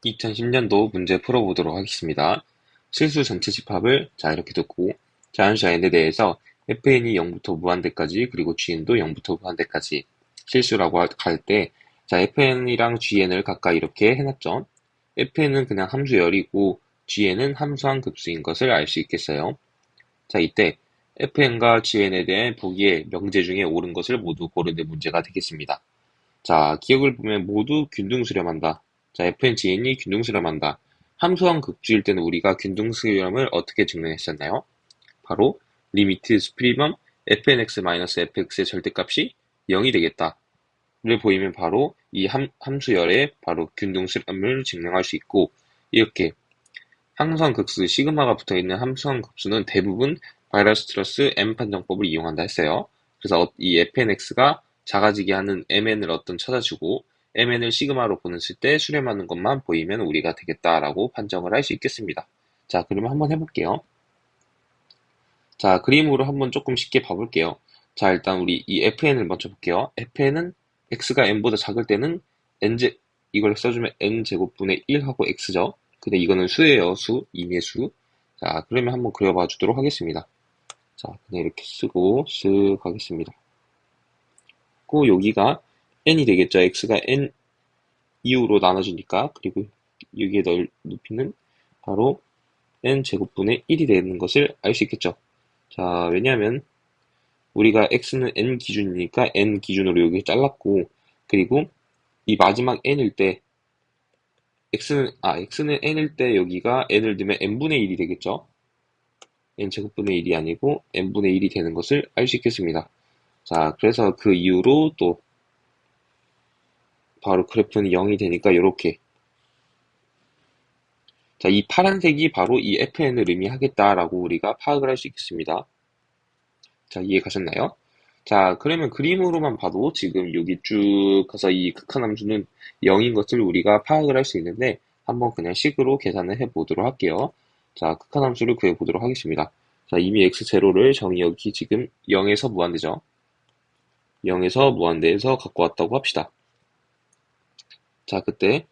2010년도 문제 풀어보도록 하겠습니다. 실수 전체 집합을 이렇게 듣고 자연수 n에 대해서 fn이 0부터 무한대까지 그리고 gn도 0부터 무한대까지 실수라고 할 때 fn이랑 gn을 각각 이렇게 해놨죠. fn은 그냥 함수열이고 gn은 함수한 급수인 것을 알 수 있겠어요. 이때 fn과 gn에 대한 보기에 명제 중에 옳은 것을 모두 고르는 문제가 되겠습니다. 기억을 보면 모두 균등 수렴한다. fn, gn이 균등 수렴한다. 함수한 극주일 때는 우리가 균등 수렴을 어떻게 증명했었나요? 바로 리미트 수프리멈 fnx-fx의 절대값이 0이 되겠다를 보이면 바로 이 함수열의 바로 균등 수렴을 증명할 수 있고, 이렇게 항수한 극수 시그마가 붙어있는 함수한 급수는 대부분 바이러스트러스 M 판정법을 이용한다 했어요. 그래서 이 fnx가 작아지게 하는 mn을 찾아주고 mn을 시그마로 보냈을 때 수렴하는 것만 보이면 우리가 되겠다라고 판정을 할 수 있겠습니다. 그러면 한번 해볼게요. 그림으로 한번 조금 쉽게 봐볼게요. 일단 우리 이 fn을 먼저 볼게요. fn은 x가 n보다 작을 때는 이걸 써주면 n제곱분의 1하고 x죠. 근데 이거는 수예요. 임의 수. 그러면 한번 그려봐 주도록 하겠습니다. 그냥 이렇게 쓰고 쓱 하겠습니다. 그 여기가 n이 되겠죠. x가 n 이후로 나눠지니까. 그리고 여기에 높이는 바로 n제곱분의 1이 되는 것을 알 수 있겠죠. 왜냐하면 우리가 x는 n 기준이니까 n 기준으로 여기 잘랐고, 그리고 이 마지막 n일 때 x는 n일 때 여기가 n을 넣으면 n분의 1이 되겠죠. n제곱분의 1이 아니고 n분의 1이 되는 것을 알 수 있겠습니다. 그래서 그 이후로 또 바로 그래프는 0이 되니까 이렇게, 이 파란색이 바로 이 fn을 의미하겠다라고 우리가 파악을 할 수 있겠습니다. 이해 가셨나요? 그러면 그림으로만 봐도 지금 여기 쭉 가서 이 극한함수는 0인 것을 우리가 파악을 할 수 있는데, 한번 그냥 식으로 계산을 해보도록 할게요. 극한함수를 구해보도록 하겠습니다. 이미 x0를 여기 지금 0에서 무한대죠. 0에서 무한대에서 갖고 왔다고 합시다. 그때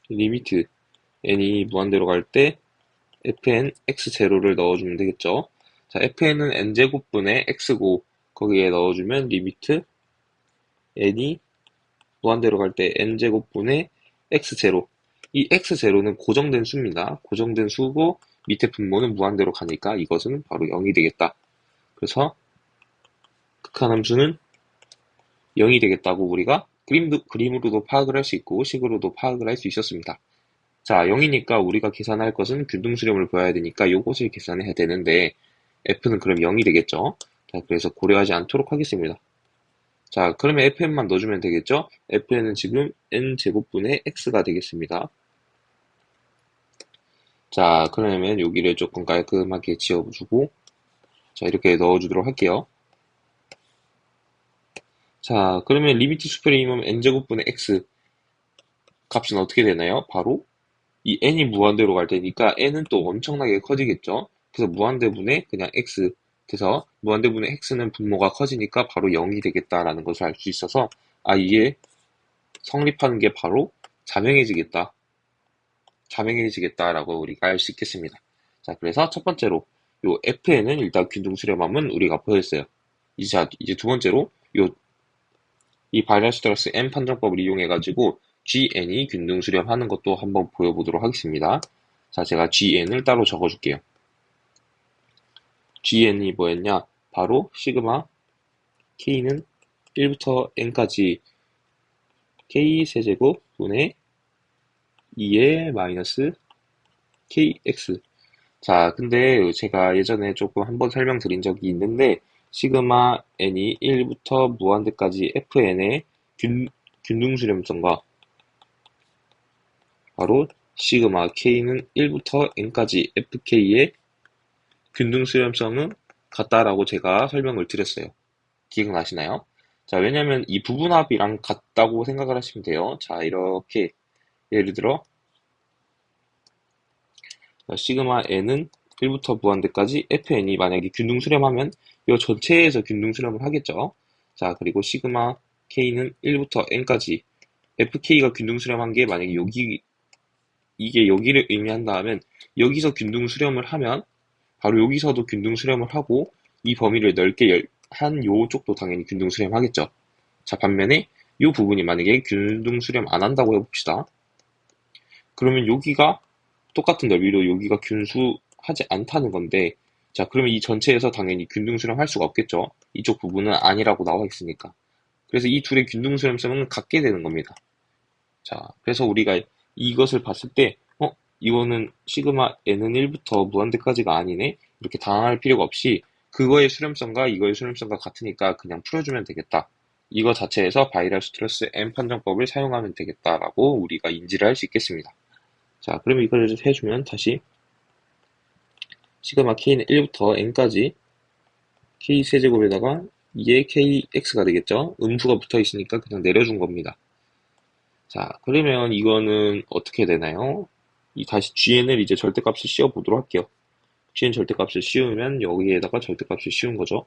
리미트 n이 무한대로 갈 때 fn x0를 넣어주면 되겠죠. fn은 n제곱분의 x고 거기에 넣어주면 리미트 n이 무한대로 갈 때 n제곱분의 x0. 이 x0는 고정된 수입니다. 고정된 수고 밑에 분모는 무한대로 가니까 이것은 바로 0이 되겠다. 그래서 극한함수는 0이 되겠다고 우리가 그림으로도 파악을 할 수 있고 식으로도 파악을 할 수 있었습니다. 0이니까 우리가 계산할 것은 균등수렴을 보아야 되니까 요것을 계산해야 되는데 f는 그럼 0이 되겠죠. 그래서 고려하지 않도록 하겠습니다. 그러면 fn만 넣어주면 되겠죠. fn은 지금 n제곱분의 x가 되겠습니다. 그러면 여기를 조금 깔끔하게 지워주고 이렇게 넣어주도록 할게요. 그러면 리미트 수프리멈 n제곱분의 x 값은 어떻게 되나요? 바로 이 n이 무한대로 갈 테니까 n은 또 엄청나게 커지겠죠. 그래서 무한대분의 그냥 x, 그래서 무한대분의 x는 분모가 커지니까 바로 0이 되겠다라는 것을 알 수 있어서 이게 성립하는 게 바로 자명해지겠다라고 우리가 알 수 있겠습니다. 그래서 첫 번째로 요 fn은 일단 균등 수렴함은 우리가 보였어요. 이제 두 번째로 이 바이러스트러스 n 판정법을 이용해가지고 gn이 균등 수렴하는 것도 한번 보여보도록 하겠습니다. 제가 gn을 따로 적어줄게요. gn이 뭐였냐? 바로 시그마 k는 1부터 n까지 k 세제곱 분의 2의 마이너스 kx. 근데 제가 예전에 조금 한번 설명드린 적이 있는데, 시그마 n이 1부터 무한대까지 fn의 균등 수렴성과 바로 시그마 k는 1부터 n까지 fk의 균등 수렴성은 같다라고 제가 설명을 드렸어요. 기억나시나요? 왜냐면 이 부분합이랑 같다고 생각을 하시면 돼요. 이렇게 예를 들어 시그마 n은 1부터 무한대까지 fn이 만약에 균등 수렴하면 이 전체에서 균등 수렴을 하겠죠. 그리고 시그마 k는 1부터 n까지 fk가 균등 수렴한 게 만약에 여기 이게 여기를 의미한다 하면 여기서 균등 수렴을 하면 바로 여기서도 균등 수렴을 하고 이 범위를 넓게 한 요쪽도 당연히 균등 수렴하겠죠. 자, 반면에 이 부분이 만약에 균등 수렴 안 한다고 해봅시다. 그러면 여기가 똑같은 넓이로 여기가 균수하지 않다는 건데, 자, 그러면 이 전체에서 당연히 균등 수렴할 수가 없겠죠. 이쪽 부분은 아니라고 나와 있으니까. 그래서 이 둘의 균등 수렴성은 같게 되는 겁니다. 자, 그래서 우리가 이것을 봤을 때, 이거는 시그마 n은 1부터 무한대까지가 아니네? 이렇게 당황할 필요가 없이 그거의 수렴성과 이거의 수렴성과 같으니까 그냥 풀어주면 되겠다. 이거 자체에서 바이럴 스트레스 n 판정법을 사용하면 되겠다라고 우리가 인지를 할 수 있겠습니다. 자, 그러면 이걸 해주면 다시 시그마 k는 1부터 n까지 k 세제곱에다가 2의 kx가 되겠죠? 음수가 붙어 있으니까 그냥 내려준 겁니다. 자, 그러면 이거는 어떻게 되나요? 다시 gn을 이제 절대값을 씌워보도록 할게요. gn 절대값을 씌우면 여기에다가 절대값을 씌운 거죠.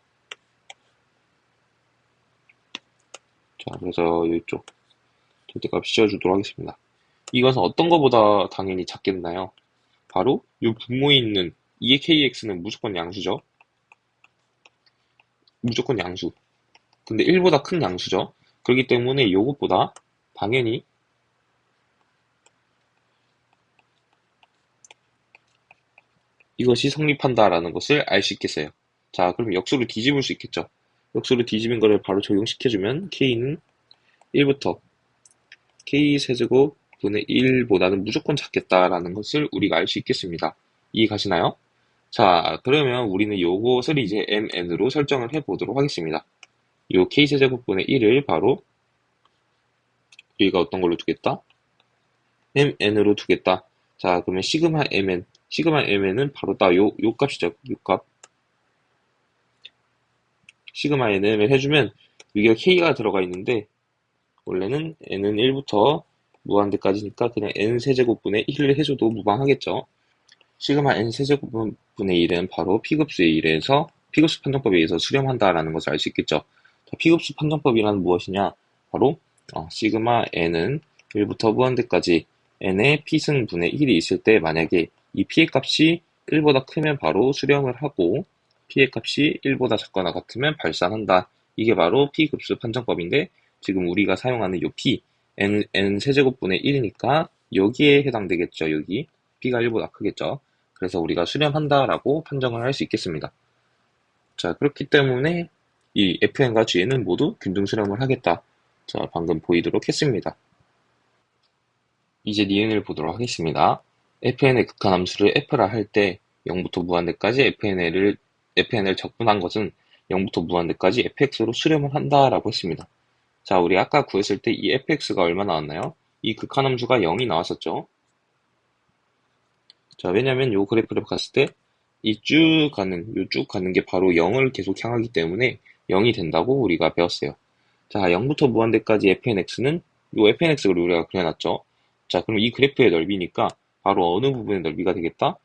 자, 그래서 이쪽 절대값 씌워주도록 하겠습니다. 이것은 어떤 것보다 당연히 작겠나요? 바로 이 분모에 있는 2의 kx는 무조건 양수죠. 무조건 양수. 근데 1보다 큰 양수죠. 그렇기 때문에 이것보다 당연히 이것이 성립한다라는 것을 알 수 있겠어요. 자, 그럼 역수로 뒤집을 수 있겠죠. 역수로 뒤집은 거를 바로 적용시켜주면 k는 1부터 k세제곱 분의 1보다는 무조건 작겠다라는 것을 우리가 알 수 있겠습니다. 이해 가시나요? 자, 그러면 우리는 요것을 이제 mn으로 설정을 해보도록 하겠습니다. 요 k세제곱분의 1을 바로 우리가 어떤 걸로 두겠다? mn으로 두겠다. 자, 그러면 시그마 mn은 바로 딱 요 값이죠. 요 값. 시그마 n을 해주면 여기가 k가 들어가 있는데 원래는 n은 1부터 무한대까지니까 그냥 n 세제곱분의 1을 해줘도 무방하겠죠. 시그마 n 세제곱분의 1은 바로 P급수의 1에서 P급수 판정법에 의해서 수렴한다라는 것을 알 수 있겠죠. 자, P급수 판정법이란 무엇이냐? 바로 시그마 n은 1부터 무한대까지 n의 P승분의 1이 있을 때 만약에 이 P의 값이 1보다 크면 바로 수렴을 하고 P의 값이 1보다 작거나 같으면 발산한다. 이게 바로 P급수 판정법인데 지금 우리가 사용하는 요 P, n 세제곱분의 1이니까 여기에 해당되겠죠. 여기 P가 1보다 크겠죠. 그래서 우리가 수렴한다라고 판정을 할 수 있겠습니다. 자, 그렇기 때문에 이 fn과 g는 모두 균등 수렴을 하겠다. 자, 방금 보이도록 했습니다. 이제 니은을 보도록 하겠습니다. fn의 극한함수를 f라 할 때 0부터 무한대까지 fn을 적분한 것은 0부터 무한대까지 fx로 수렴을 한다라고 했습니다. 자, 우리 아까 구했을 때 이 fx가 얼마 나왔나요? 이 극한함수가 0이 나왔었죠. 자, 왜냐면 요 그래프를 봤을 때 이 쭉 가는 게 바로 0을 계속 향하기 때문에 0이 된다고 우리가 배웠어요. 자, 0부터 무한대까지 fnx는 요 fnx를 우리가 그려놨죠. 자, 그럼 이 그래프의 넓이니까 바로 어느 부분의 넓이가 되겠다?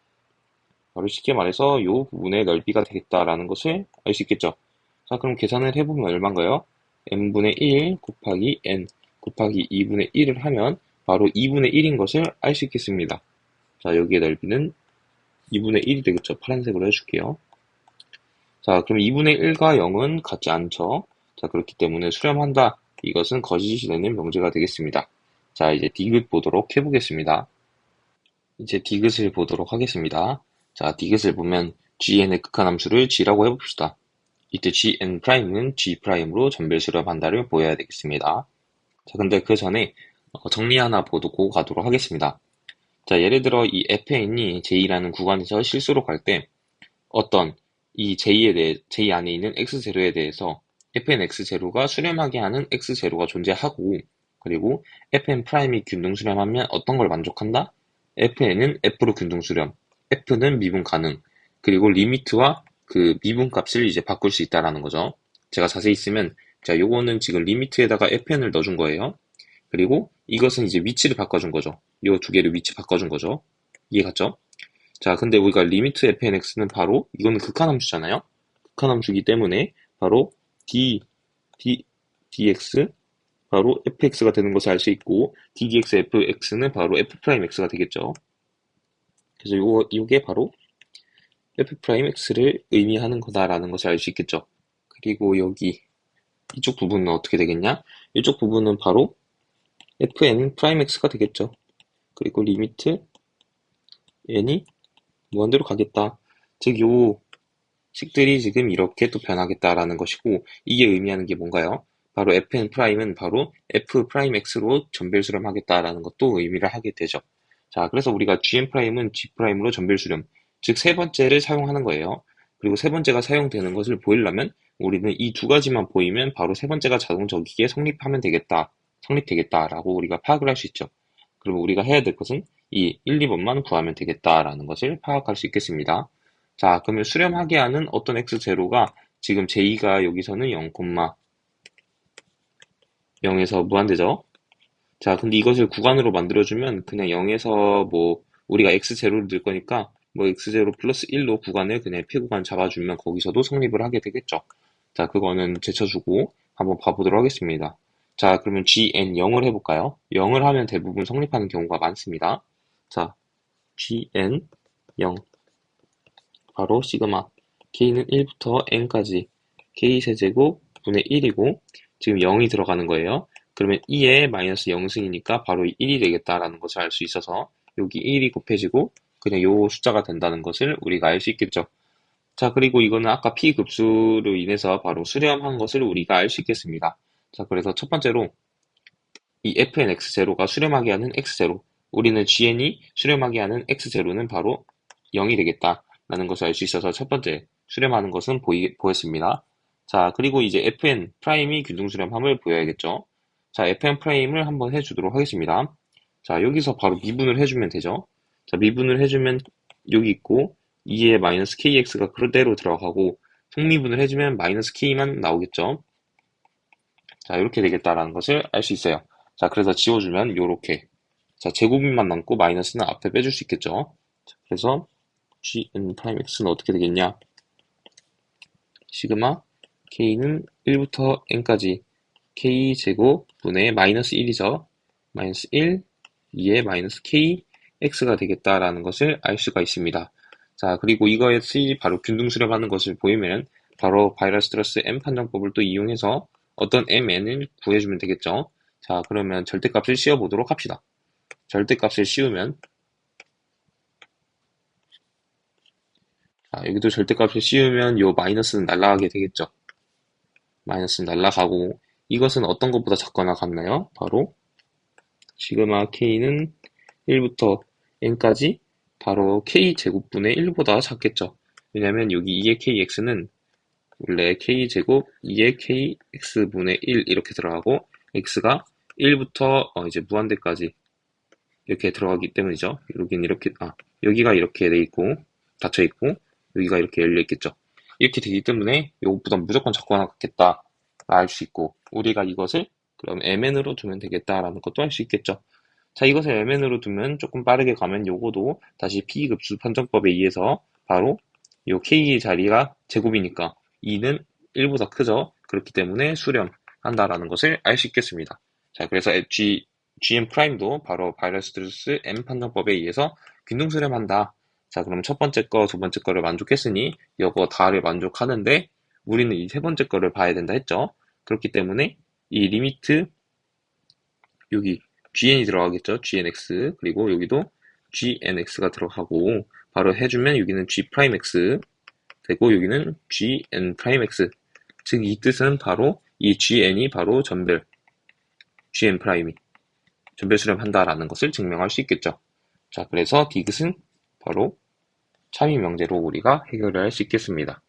바로 쉽게 말해서 요 부분의 넓이가 되겠다라는 것을 알 수 있겠죠. 자, 그럼 계산을 해보면 얼마인가요? n분의 1 곱하기 n 곱하기 2분의 1을 하면 바로 2분의 1인 것을 알 수 있겠습니다. 자, 여기의 넓이는 2분의 1이 되겠죠. 파란색으로 해줄게요. 자, 그럼 2분의 1과 0은 같지 않죠. 자, 그렇기 때문에 수렴한다. 이것은 거짓이 되는 명제가 되겠습니다. 자, 이제 디귿 보도록 해보겠습니다. 이제 디귿을 보도록 하겠습니다. 자, 디귿을 보면 gn의 극한함수를 g라고 해봅시다. 이때 gn'은 g'으로 전별 수렴한다를 보여야 되겠습니다. 자, 근데 그 전에 정리 하나 보고 가도록 하겠습니다. 자, 예를 들어 이 fn이 j라는 구간에서 실수로 갈 때 어떤 이 j 안에 있는 x0에 대해서 fn x0가 수렴하게 하는 x0가 존재하고 그리고 fn'이 균등 수렴하면 어떤 걸 만족한다? fn은 f로 균등 수렴, f는 미분 가능, 그리고 리미트와 그 미분 값을 이제 바꿀 수 있다라는 거죠. 제가 자세히 쓰면 자, 요거는 지금 리미트에다가 fn을 넣어준 거예요. 그리고 이것은 이제 위치를 바꿔준 거죠. 이 두 개를 위치 바꿔준 거죠. 이해 갔죠? 자, 근데 우리가 리미트 fnx는 바로 이거는 극한함수잖아요. 극한함수이기 때문에 바로 dx 바로 fx가 되는 것을 알 수 있고 ddx fx는 바로 f'x가 되겠죠. 그래서 요게 바로 f'x를 의미하는 거다라는 것을 알 수 있겠죠. 그리고 여기 이쪽 부분은 어떻게 되겠냐? 이쪽 부분은 바로 fn'(x가) 되겠죠. 그리고 리미트 n이 무한대로 가겠다. 즉, 요 식들이 지금 이렇게 또 변하겠다라는 것이고, 이게 의미하는 게 뭔가요? 바로 fn'은 바로 f'x로 전별 수렴하겠다라는 것도 의미를 하게 되죠. 자, 그래서 우리가 g'은 g'로 전별 수렴, 즉 세 번째를 사용하는 거예요. 그리고 세 번째가 사용되는 것을 보이려면 우리는 이 두 가지만 보이면 바로 세 번째가 자동적이게 성립되겠다라고 우리가 파악을 할 수 있죠. 그러면 우리가 해야 될 것은 이 1, 2번만 구하면 되겠다라는 것을 파악할 수 있겠습니다. 자, 그러면 수렴하게 하는 어떤 x0가 지금 j2가 여기서는 0,0에서 무한대죠. 자, 근데 이것을 구간으로 만들어주면 그냥 0에서 뭐 우리가 x0를 넣을 거니까 뭐 x0 플러스 1로 구간을 그냥 폐구간 잡아주면 거기서도 성립을 하게 되겠죠. 자, 그거는 제쳐주고 한번 봐보도록 하겠습니다. 자, 그러면 gn 0을 해볼까요? 0을 하면 대부분 성립하는 경우가 많습니다. 자, gn 0 바로 시그마 k는 1부터 n까지 k세제곱 분의 1이고 지금 0이 들어가는 거예요. 그러면 2에 마이너스 0승이니까 바로 1이 되겠다라는 것을 알 수 있어서 여기 1이 곱해지고 그냥 요 숫자가 된다는 것을 우리가 알 수 있겠죠. 자, 그리고 이거는 아까 P급수로 인해서 바로 수렴한 것을 우리가 알 수 있겠습니다. 자, 그래서 첫 번째로 이 fnx0가 수렴하게 하는 x0, 우리는 gn이 수렴하게 하는 x0는 바로 0이 되겠다라는 것을 알 수 있어서 첫 번째 수렴하는 것은 보였습니다. 자, 그리고 이제 fn 프라임이 균등 수렴함을 보여야겠죠. 자, fn 프라임을 한번 해주도록 하겠습니다. 자, 여기서 바로 미분을 해주면 되죠. 자, 미분을 해주면 여기 있고 2에 마이너스 kx가 그대로 들어가고 속미분을 해주면 마이너스 k만 나오겠죠. 자, 이렇게 되겠다라는 것을 알 수 있어요. 자, 그래서 지워주면 요렇게. 자, 제곱인만 남고 마이너스는 앞에 빼줄 수 있겠죠. 자, 그래서 gn'(x는) 어떻게 되겠냐? 시그마 k는 1부터 n까지 k제곱 분의 마이너스 1이죠. 마이너스 1, 2에 마이너스 kx가 되겠다라는 것을 알 수가 있습니다. 자, 그리고 이것이 바로 균등 수렴하는 것을 보이면 바로 바이러스트러스 m 판정법을 또 이용해서 어떤 mn을 구해주면 되겠죠. 자, 그러면 절대값을 씌워보도록 합시다. 절대값을 씌우면 자, 여기도 절대값을 씌우면 요 마이너스는 날아가게 되겠죠. 마이너스는 날아가고 이것은 어떤 것보다 작거나 같나요? 바로 시그마 k는 1부터 n까지 바로 k제곱분의 1보다 작겠죠. 왜냐면 여기 2의 kx는 원래 k제곱 2의 kx분의 1 이렇게 들어가고 x가 1부터 이제 무한대까지 이렇게 들어가기 때문이죠. 여기는 이렇게 여기가 이렇게 돼 있고 닫혀 있고 여기가 이렇게 열려 있겠죠. 이렇게 되기 때문에 이것보다 무조건 작거나 같겠다 알 수 있고 우리가 이것을 그럼 mn으로 두면 되겠다라는 것도 알 수 있겠죠. 자, 이것을 mn으로 두면 조금 빠르게 가면 요거도 다시 P급수 판정법에 의해서 바로 요 K 자리가 제곱이니까 2는 1보다 크죠. 그렇기 때문에 수렴한다라는 것을 알 수 있겠습니다. 자, 그래서 GM 프라임도 바로 바이러스트러스 M 판정법에 의해서 균등 수렴한다. 자, 그럼 첫 번째 거, 두 번째 거를 만족했으니 요거 다를 만족하는데 우리는 이 세 번째 거를 봐야 된다 했죠. 그렇기 때문에 이 리미트 여기 gn이 들어가겠죠. gnx 그리고 여기도 gnx가 들어가고 바로 해주면 여기는 g'x 되고 여기는 gn'x 즉 이 뜻은 바로 이 gn이 바로 전별 gn 프라임이 전별 수렴한다라는 것을 증명할 수 있겠죠. 자, 그래서 디귿은 바로 참이 명제로 우리가 해결을 할 수 있겠습니다.